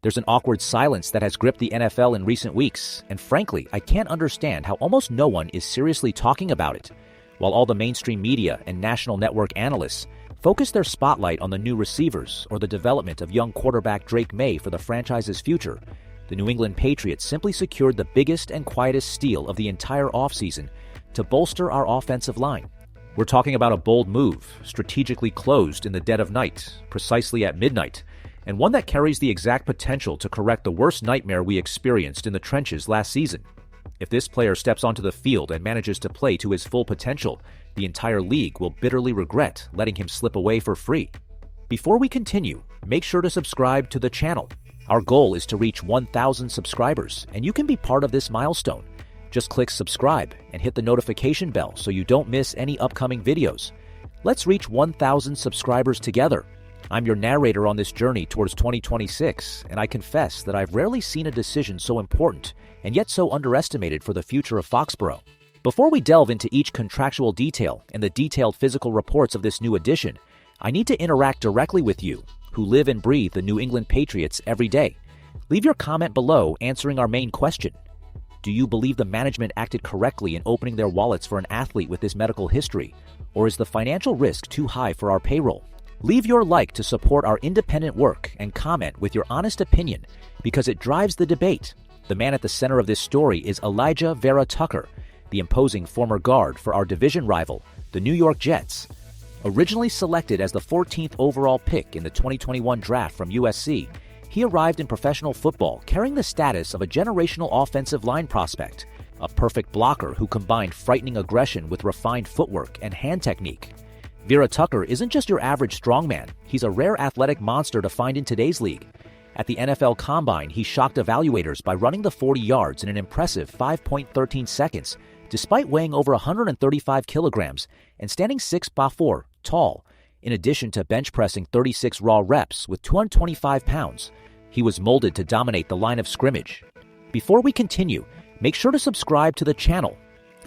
There's an awkward silence that has gripped the NFL in recent weeks, and frankly, I can't understand how almost no one is seriously talking about it. While all the mainstream media and national network analysts focus their spotlight on the new receivers or the development of young quarterback Drake May for the franchise's future, the New England Patriots simply secured the biggest and quietest steal of the entire offseason to bolster our offensive line. We're talking about a bold move, strategically closed in the dead of night, precisely at midnight, and one that carries the exact potential to correct the worst nightmare we experienced in the trenches last season. If this player steps onto the field and manages to play to his full potential, the entire league will bitterly regret letting him slip away for free. Before we continue, make sure to subscribe to the channel. Our goal is to reach 1,000 subscribers, and you can be part of this milestone. Just click subscribe and hit the notification bell so you don't miss any upcoming videos. Let's reach 1,000 subscribers together. I'm your narrator on this journey towards 2026, and I confess that I've rarely seen a decision so important and yet so underestimated for the future of Foxborough. Before we delve into each contractual detail and the detailed physical reports of this new addition, I need to interact directly with you, who live and breathe the New England Patriots every day. Leave your comment below answering our main question. Do you believe the management acted correctly in opening their wallets for an athlete with this medical history, or is the financial risk too high for our payroll? Leave your like to support our independent work and comment with your honest opinion because it drives the debate. The man at the center of this story is Elijah Vera Tucker, the imposing former guard for our division rival, the New York Jets. Originally selected as the 14th overall pick in the 2021 draft from USC, he arrived in professional football carrying the status of a generational offensive line prospect, a perfect blocker who combined frightening aggression with refined footwork and hand technique. Vera Tucker isn't just your average strongman, he's a rare athletic monster to find in today's league. At the NFL Combine, he shocked evaluators by running the 40 yards in an impressive 5.13 seconds, despite weighing over 135 kilograms and standing 6'4" tall, in addition to bench pressing 36 raw reps with 225 pounds. He was molded to dominate the line of scrimmage. Before we continue, make sure to subscribe to the channel.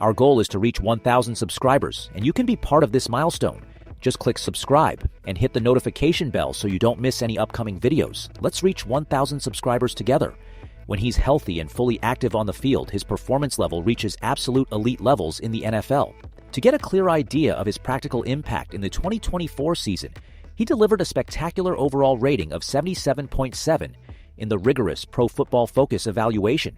Our goal is to reach 1,000 subscribers, and you can be part of this milestone. Just click subscribe and hit the notification bell so you don't miss any upcoming videos. Let's reach 1,000 subscribers together. When he's healthy and fully active on the field, his performance level reaches absolute elite levels in the NFL. To get a clear idea of his practical impact in the 2024 season, he delivered a spectacular overall rating of 77.7 in the rigorous Pro Football Focus evaluation,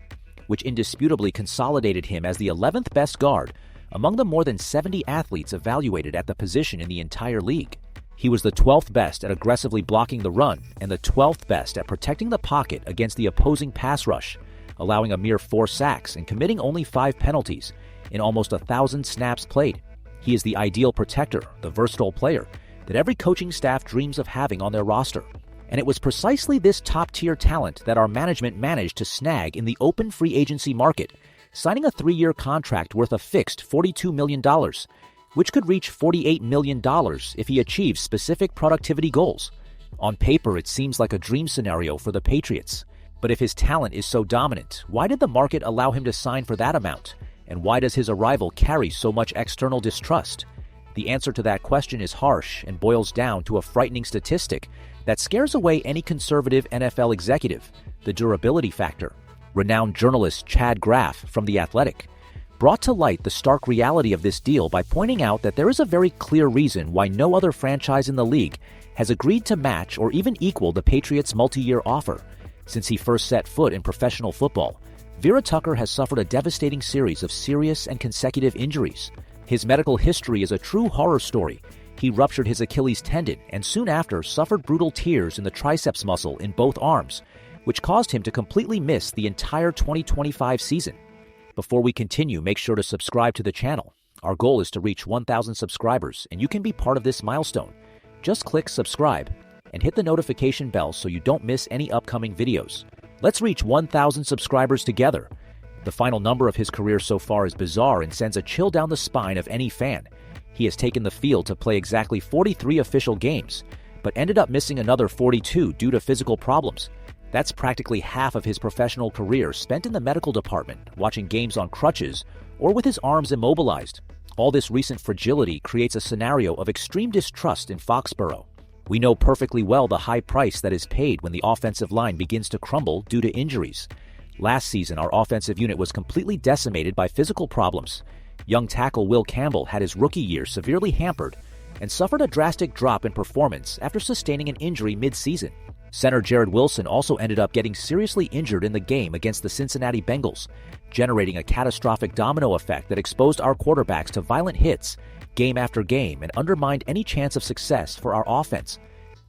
which indisputably consolidated him as the 11th best guard among the more than 70 athletes evaluated at the position in the entire league. He was the 12th best at aggressively blocking the run and the 12th best at protecting the pocket against the opposing pass rush, allowing a mere 4 sacks and committing only 5 penalties in almost 1,000 snaps played. He is the ideal protector, the versatile player that every coaching staff dreams of having on their roster. And it was precisely this top-tier talent that our management managed to snag in the open free agency market, signing a 3-year contract worth a fixed $42 million, which could reach $48 million if he achieves specific productivity goals. On paper, it seems like a dream scenario for the Patriots. But if his talent is so dominant, why did the market allow him to sign for that amount? And why does his arrival carry so much external distrust? The answer to that question is harsh and boils down to a frightening statistic that scares away any conservative NFL executive: the durability factor. Renowned journalist Chad Graff from The Athletic brought to light the stark reality of this deal by pointing out that there is a very clear reason why no other franchise in the league has agreed to match or even equal the Patriots' multi-year offer. Since he first set foot in professional football, Vera Tucker has suffered a devastating series of serious and consecutive injuries. His medical history is a true horror story. He ruptured his Achilles tendon and soon after suffered brutal tears in the triceps muscle in both arms, which caused him to completely miss the entire 2025 season. Before we continue, make sure to subscribe to the channel. Our goal is to reach 1,000 subscribers, and you can be part of this milestone. Just click subscribe and hit the notification bell so you don't miss any upcoming videos. Let's reach 1,000 subscribers together. The final number of his career so far is bizarre and sends a chill down the spine of any fan. He has taken the field to play exactly 43 official games, but ended up missing another 42 due to physical problems. That's practically half of his professional career spent in the medical department, watching games on crutches or with his arms immobilized. All this recent fragility creates a scenario of extreme distrust in Foxborough. We know perfectly well the high price that is paid when the offensive line begins to crumble due to injuries. Last season, our offensive unit was completely decimated by physical problems. Young tackle Will Campbell had his rookie year severely hampered and suffered a drastic drop in performance after sustaining an injury mid-season. Center Jared Wilson also ended up getting seriously injured in the game against the Cincinnati Bengals, generating a catastrophic domino effect that exposed our quarterbacks to violent hits game after game and undermined any chance of success for our offense.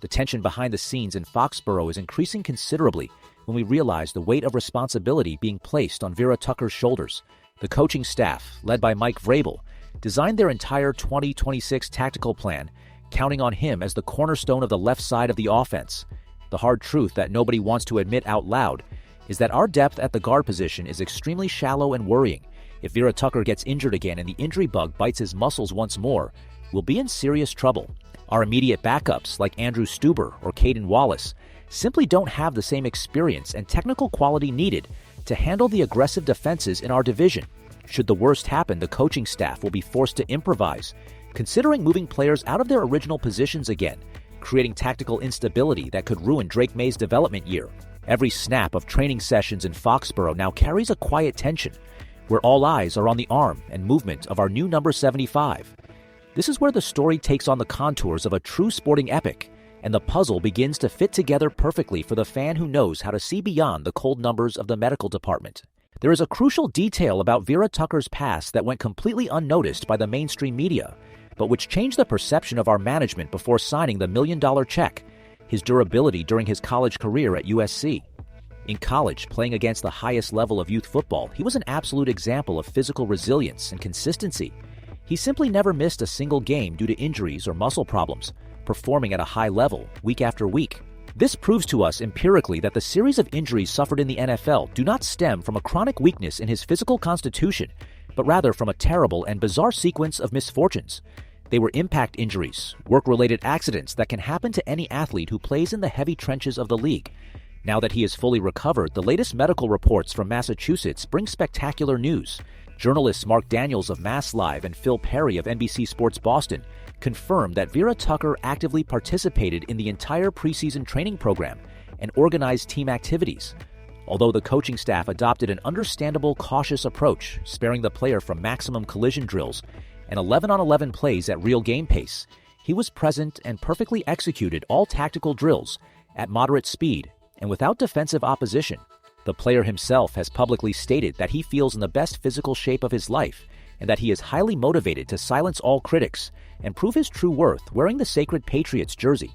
The tension behind the scenes in Foxborough is increasing considerably when we realize the weight of responsibility being placed on Vera Tucker's shoulders. The coaching staff, led by Mike Vrabel, designed their entire 2026 tactical plan, counting on him as the cornerstone of the left side of the offense. The hard truth that nobody wants to admit out loud is that our depth at the guard position is extremely shallow and worrying. If Vera Tucker gets injured again and the injury bug bites his muscles once more, we'll be in serious trouble. Our immediate backups, like Andrew Stuber or Caden Wallace, simply don't have the same experience and technical quality needed to handle the aggressive defenses in our division. Should the worst happen, the coaching staff will be forced to improvise, considering moving players out of their original positions again, creating tactical instability that could ruin Drake May's development year. Every snap of training sessions in Foxborough now carries a quiet tension, where all eyes are on the arm and movement of our new number 75. This is where the story takes on the contours of a true sporting epic, and the puzzle begins to fit together perfectly for the fan who knows how to see beyond the cold numbers of the medical department. There is a crucial detail about Vera Tucker's past that went completely unnoticed by the mainstream media, but which changed the perception of our management before signing the $1 million check: his durability during his college career at USC. In college, playing against the highest level of youth football, he was an absolute example of physical resilience and consistency. He simply never missed a single game due to injuries or muscle problems, performing at a high level week after week. This proves to us empirically that the series of injuries suffered in the NFL do not stem from a chronic weakness in his physical constitution, but rather from a terrible and bizarre sequence of misfortunes. They were impact injuries, work-related accidents that can happen to any athlete who plays in the heavy trenches of the league. Now that he is fully recovered, the latest medical reports from Massachusetts bring spectacular news. Journalists Mark Daniels of Mass Live and Phil Perry of NBC Sports Boston confirmed that Vera Tucker actively participated in the entire preseason training program and organized team activities. Although the coaching staff adopted an understandable, cautious approach, sparing the player from maximum collision drills and 11-on-11 plays at real game pace, he was present and perfectly executed all tactical drills at moderate speed and without defensive opposition. The player himself has publicly stated that he feels in the best physical shape of his life and that he is highly motivated to silence all critics and prove his true worth wearing the sacred Patriots jersey.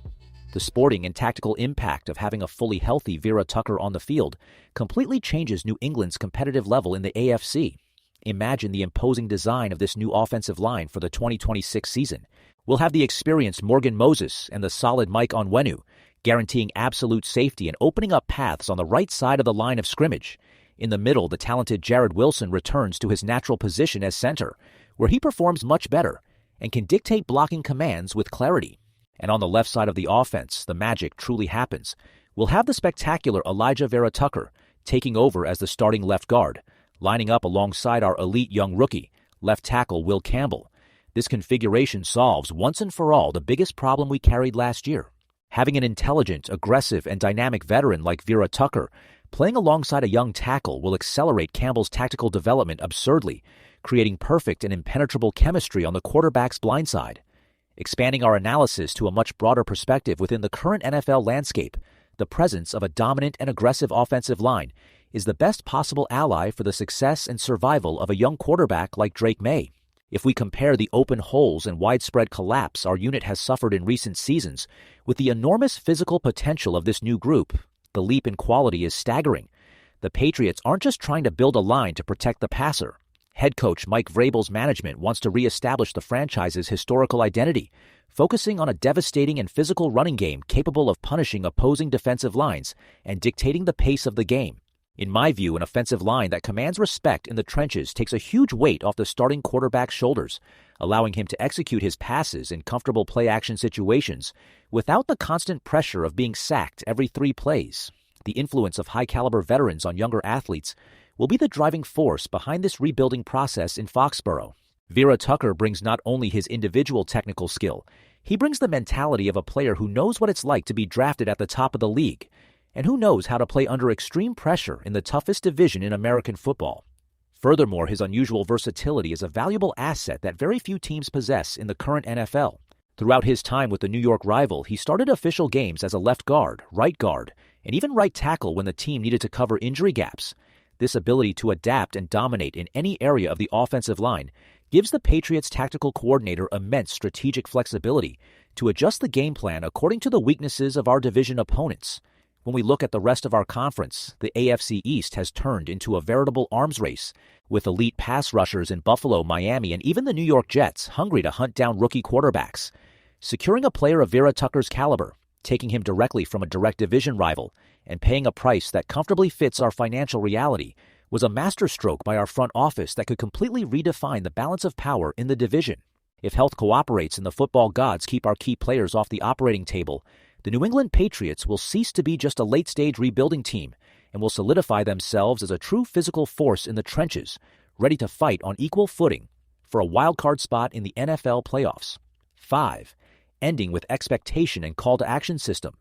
The sporting and tactical impact of having a fully healthy Vera Tucker on the field completely changes New England's competitive level in the AFC. Imagine the imposing design of this new offensive line for the 2026 season. We'll have the experienced Morgan Moses and the solid Mike Onwenu, guaranteeing absolute safety and opening up paths on the right side of the line of scrimmage. In the middle, the talented Jared Wilson returns to his natural position as center, where he performs much better and can dictate blocking commands with clarity. And on the left side of the offense, the magic truly happens. We'll have the spectacular Elijah Vera Tucker taking over as the starting left guard, lining up alongside our elite young rookie, left tackle Will Campbell. This configuration solves once and for all the biggest problem we carried last year. Having an intelligent, aggressive, and dynamic veteran like Vera Tucker playing alongside a young tackle will accelerate Campbell's tactical development absurdly, creating perfect and impenetrable chemistry on the quarterback's blind side. Expanding our analysis to a much broader perspective within the current NFL landscape, the presence of a dominant and aggressive offensive line is the best possible ally for the success and survival of a young quarterback like Drake May. If we compare the open holes and widespread collapse our unit has suffered in recent seasons with the enormous physical potential of this new group, the leap in quality is staggering. The Patriots aren't just trying to build a line to protect the passer. Head coach Mike Vrabel's management wants to reestablish the franchise's historical identity, focusing on a devastating and physical running game capable of punishing opposing defensive lines and dictating the pace of the game. In my view, an offensive line that commands respect in the trenches takes a huge weight off the starting quarterback's shoulders, allowing him to execute his passes in comfortable play-action situations without the constant pressure of being sacked every 3 plays. The influence of high-caliber veterans on younger athletes will be the driving force behind this rebuilding process in Foxborough. Vera Tucker brings not only his individual technical skill, He brings the mentality of a player who knows what it's like to be drafted at the top of the league, and who knows how to play under extreme pressure in the toughest division in American football. Furthermore, his unusual versatility is a valuable asset that very few teams possess in the current NFL. Throughout his time with the New York rival, he started official games as a left guard, and even right tackle when the team needed to cover injury gaps. This ability to adapt and dominate in any area of the offensive line gives the Patriots tactical coordinator immense strategic flexibility to adjust the game plan according to the weaknesses of our division opponents. When we look at the rest of our conference, the AFC East has turned into a veritable arms race, with elite pass rushers in Buffalo, Miami, and even the New York Jets hungry to hunt down rookie quarterbacks. Securing a player of Vera Tucker's caliber, taking him directly from a direct division rival, and paying a price that comfortably fits our financial reality was a masterstroke by our front office that could completely redefine the balance of power in the division. If health cooperates and the football gods keep our key players off the operating table, the New England Patriots will cease to be just a late-stage rebuilding team and will solidify themselves as a true physical force in the trenches, ready to fight on equal footing for a wild-card spot in the NFL playoffs. 5. Ending with expectation and call-to-action system.